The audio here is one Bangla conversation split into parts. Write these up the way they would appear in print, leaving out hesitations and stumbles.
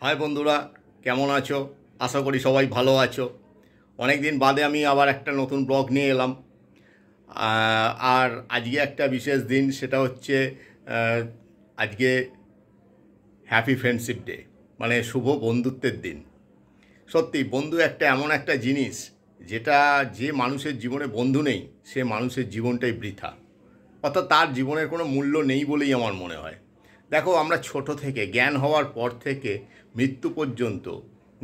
হাই বন্ধুরা, কেমন আছো? আশা করি সবাই ভালো আছো। অনেক দিন বাদে আমি আবার একটা নতুন ব্লগ নিয়ে এলাম। আর আজকে একটা বিশেষ দিন, সেটা হচ্ছে আজকে হ্যাপি ফ্রেন্ডশিপ ডে, মানে শুভ বন্ধুত্বের দিন। সত্যি বন্ধু একটা এমন একটা জিনিস, যেটা যে মানুষের জীবনে বন্ধু নেই, সে মানুষের জীবনটাই বৃথা, অর্থাৎ তার জীবনের কোনো মূল্য নেই বলেই আমার মনে হয়। দেখো, আমরা ছোট থেকে জ্ঞান হওয়ার পর থেকে মৃত্যু পর্যন্ত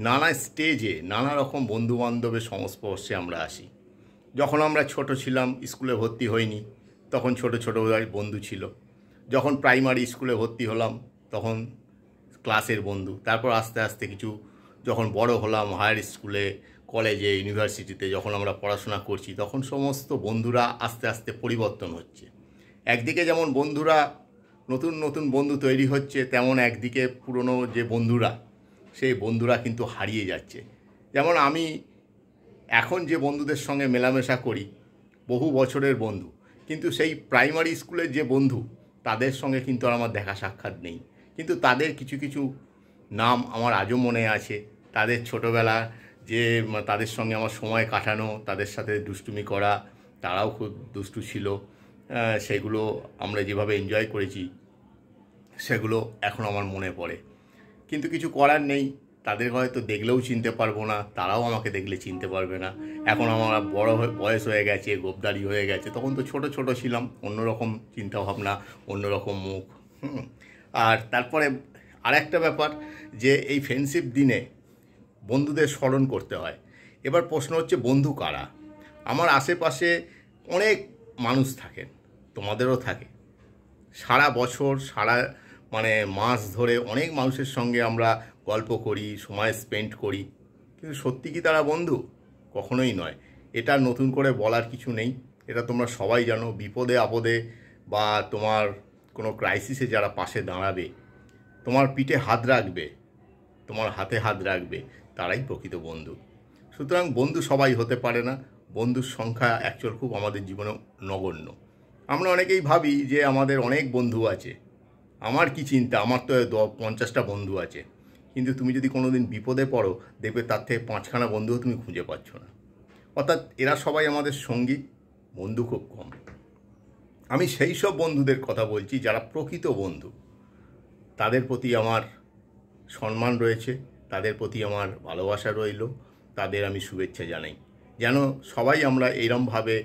নানা স্টেজে নানা রকম বন্ধুবান্ধবের সংস্পর্শে আমরা আসি। যখন আমরা ছোট ছিলাম, স্কুলে ভর্তি হইনি, তখন ছোট ছোট বন্ধু ছিল। যখন প্রাইমারি স্কুলে ভর্তি হলাম, তখন ক্লাসের বন্ধু। তারপর আস্তে আস্তে কিছু যখন বড় হলাম, হায়ার স্কুলে, কলেজে, ইউনিভার্সিটিতে যখন আমরা পড়াশোনা করছি, তখন সমস্ত বন্ধুরা আস্তে আস্তে পরিবর্তন হচ্ছে। একদিকে যেমন বন্ধুরা নতুন নতুন বন্ধু তৈরি হচ্ছে, তেমন একদিকে পুরনো যে বন্ধুরা, সেই বন্ধুরা কিন্তু হারিয়ে যাচ্ছে। যেমন আমি এখন যে বন্ধুদের সঙ্গে মেলামেশা করি, বহু বছরের বন্ধু, কিন্তু সেই প্রাইমারি স্কুলের যে বন্ধু, তাদের সঙ্গে কিন্তু আর আমার দেখা সাক্ষাৎ নেই। কিন্তু তাদের কিছু কিছু নাম আমার আজও মনে আছে। তাদের ছোটোবেলা যে তাদের সঙ্গে আমার সময় কাটানো, তাদের সাথে দুষ্টুমি করা, তারাও খুব দুষ্টু ছিল, সেগুলো আমরা যেভাবে এনজয় করেছি, সেগুলো এখন আমার মনে পড়ে। কিন্তু কিছু করার নেই, তাদের হয়তো দেখলেও চিনতে পারবো না, তারাও আমাকে দেখলে চিনতে পারবে না। এখন আমার বড় বয়স হয়ে গেছে, গোপদারি হয়ে গেছে। তখন তো ছোট ছোট ছিলাম, অন্যরকম চিন্তাভাবনা, অন্যরকম মুখ। আর তারপরে আরেকটা ব্যাপার, যে এই ফ্রেন্ডশিপ দিনে বন্ধুদের স্মরণ করতে হয়। এবার প্রশ্ন হচ্ছে, বন্ধু কারা? আমার আশেপাশে অনেক মানুষ থাকেন, তোমাদেরও থাকে। সারা বছর, সারা মাস ধরে অনেক মানুষের সঙ্গে আমরা গল্প করি, সময় স্পেন্ড করি, কিন্তু সত্যি কি তারা বন্ধু? কখনোই নয়। এটা নতুন করে বলার কিছু নেই, এটা তোমরা সবাই জানো। বিপদে আপদে বা তোমার কোনো ক্রাইসিসে যারা পাশে দাঁড়াবে, তোমার পিঠে হাত রাখবে, তোমার হাতে হাত রাখবে, তারাই প্রকৃত বন্ধু। সুতরাং বন্ধু সবাই হতে পারে না। বন্ধুর সংখ্যা অ্যাকচুয়াল খুব আমাদের জীবনে নগণ্য। আমরা অনেকেই ভাবি যে আমাদের অনেক বন্ধু আছে, আমার কি চিন্তা, আমার তো 50টা বন্ধু আছে। কিন্তু তুমি যদি কোনো দিন বিপদে পড়ো, দেখবে তার থেকে 5খানা বন্ধুও তুমি খুঁজে পাচ্ছ না। অর্থাৎ এরা সবাই আমাদের সঙ্গী, বন্ধু খুব কম। আমি সেই সব বন্ধুদের কথা বলছি যারা প্রকৃত বন্ধু। তাদের প্রতি আমার সম্মান রয়েছে, তাদের প্রতি আমার ভালোবাসা রইল, তাদের আমি শুভেচ্ছা জানাই। যেন সবাই আমরা এইরমভাবে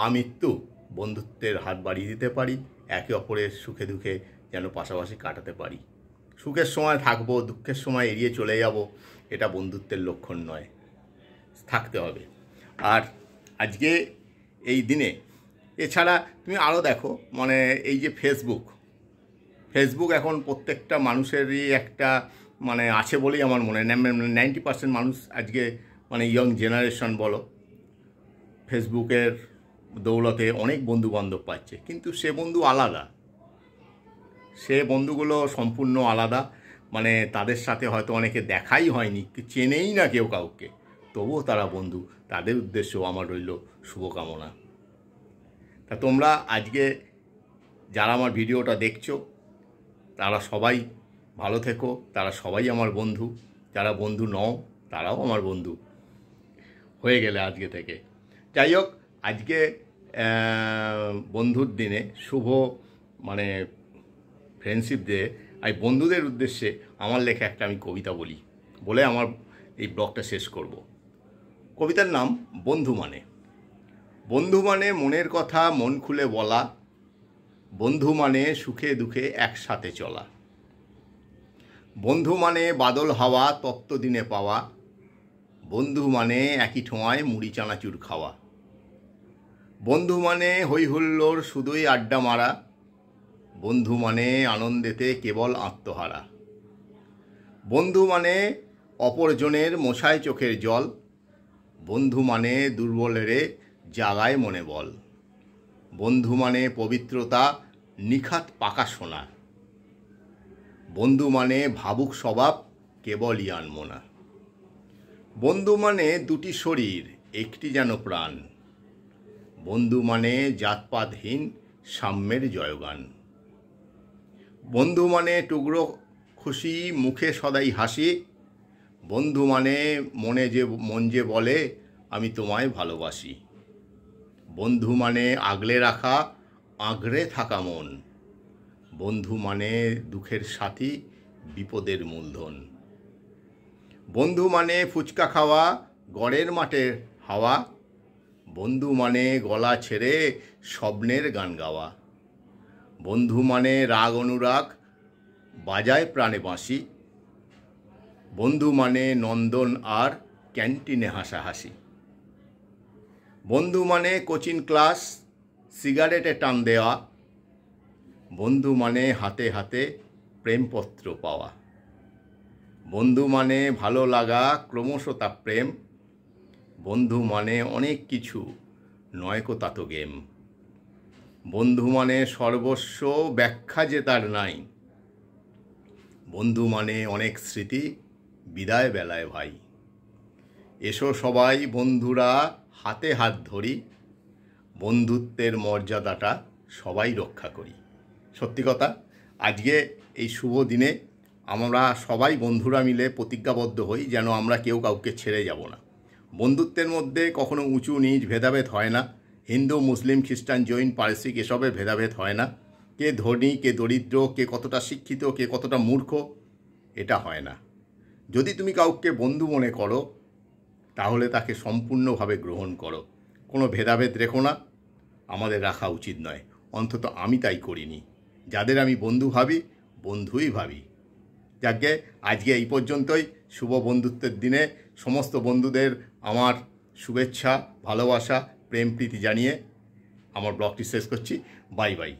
আমৃত্যু বন্ধুত্বের হাত বাড়িয়ে দিতে পারি, একে অপরের সুখে দুঃখে যেন পাশাপাশি কাটাতে পারি। সুখের সময় থাকবো, দুঃখের সময় এড়িয়ে চলে যাব, এটা বন্ধুত্বের লক্ষণ নয়। থাকতে হবে। আর আজকে এই দিনে এছাড়া তুমি আরও দেখো, এই যে ফেসবুক এখন প্রত্যেকটা মানুষেরই একটা আছে বলেই আমার মনে হয়। 90% মানুষ আজকে ইয়ং জেনারেশন বলো, ফেসবুকের দৌলতে অনেক বন্ধু বান্ধব পাচ্ছে, কিন্তু সে বন্ধু আলাদা। সে বন্ধুগুলো সম্পূর্ণ আলাদা। তাদের সাথে হয়তো অনেকে দেখাই হয়নি, চেনেই না কেউ কাউকে, তবুও তারা বন্ধু। তাদের উদ্দেশ্যেও আমার রইল শুভকামনা। তা তোমরা আজকে যারা আমার ভিডিওটা দেখছো, তারা সবাই ভালো থেকো, তারা সবাই আমার বন্ধু। যারা বন্ধু নও, তারাও আমার বন্ধু হয়ে গেলে আজকে থেকে। যাই হোক, আজকে বন্ধুর দিনে, শুভ ফ্রেন্ডশিপ ডে, আমি বন্ধুদের উদ্দেশ্যে আমার লেখা একটা আমি কবিতা বলে আমার এই ব্লগটা শেষ করব। কবিতার নাম বন্ধু মানে। বন্ধু মানে মনের কথা মন খুলে বলা, বন্ধু মানে সুখে দুঃখে একসাথে চলা, বন্ধু মানে বাদল হাওয়া তপ্ত দিনে পাওয়া, বন্ধু মানে একই ঠোঁয়ায় মুড়ি চানাচুর খাওয়া, বন্ধু মানে হই হুল্লোড় শুধুই আড্ডা মারা, বন্ধু মানে আনন্দেতে কেবল আত্মহারা, বন্ধু মানে অপরজনের মশায় চোখের জল, বন্ধু মানে দুর্বলেরে জাগায় মনে বল, বন্ধু মানে পবিত্রতা নিখাত পাকা সোনা, বন্ধু মানে ভাবুক স্বভাব কেবলই আনমনা, বন্ধু মানে দুটি শরীর একটি যেন প্রাণ, বন্ধু মানে জাতপাতহীন সাম্যের জয়গান, বন্ধু মানে টুকরো খুশি মুখে সদাই হাসি, বন্ধু মানে মন যে বলে আমি তোমায় ভালোবাসি। বন্ধু মানে আগলে রাখা আঁকড়ে থাকা মন, বন্ধু মানে দুঃখের সাথী বিপদের মূলধন। বন্ধু মানে ফুচকা খাওয়া গড়ের মাঠে হাওয়া, বন্ধু মানে গলা ছেড়ে স্বপ্নের গান গাওয়া। বন্ধু মানে রাগ অনুরাগ বাজায় প্রাণে বাঁশি, বন্ধু মানে নন্দন আর ক্যান্টিনে হাসাহাসি। বন্ধু মানে কোচিং ক্লাস সিগারেটে টান দেওয়া, বন্ধু মানে হাতে হাতে প্রেমপত্র পাওয়া। বন্ধু মানে ভালো লাগা ক্রমশ তা প্রেম, বন্ধু মানে অনেক কিছু নয়কো তা তো গেম। বন্ধু মানে সর্বস্ব ব্যাখ্যা যে তার নাই, বন্ধু মানে অনেক স্মৃতি বিদায় বেলায় ভাই। এসো সবাই বন্ধুরা হাতে হাত ধরি, বন্ধুত্বের মর্যাদাটা সবাই রক্ষা করি। সত্যি কথা, আজকে এই শুভ দিনে আমরা সবাই বন্ধুরা মিলে প্রতিজ্ঞাবদ্ধ হই যেন আমরা কেউ কাউকে ছেড়ে যাব না। বন্ধুত্বের মধ্যে কখনো উঁচু নিচ ভেদাভেদ হয় না, হিন্দু মুসলিম খ্রিস্টান জৈন পারসিক এসবের ভেদাভেদ হয় না, কে ধনী কে দরিদ্র, কে কতটা শিক্ষিত কে কতটা মূর্খ, এটা হয় না। যদি তুমি কাউকে বন্ধু মনে করো তাহলে তাকে সম্পূর্ণভাবে গ্রহণ করো, কোনো ভেদাভেদ রেখো না। আমাদের রাখা উচিত নয়, অন্তত আমি তাই করিনি। যাদের আমি বন্ধু ভাবি বন্ধুই ভাবি। যাকে আজকে এই পর্যন্তই। শুভ বন্ধুত্বের দিনে সমস্ত বন্ধুদের আমার শুভেচ্ছা ভালোবাসা প্রেম প্রীতি জানিয়ে আমার ব্লগটি শেষ করছি। Bye bye.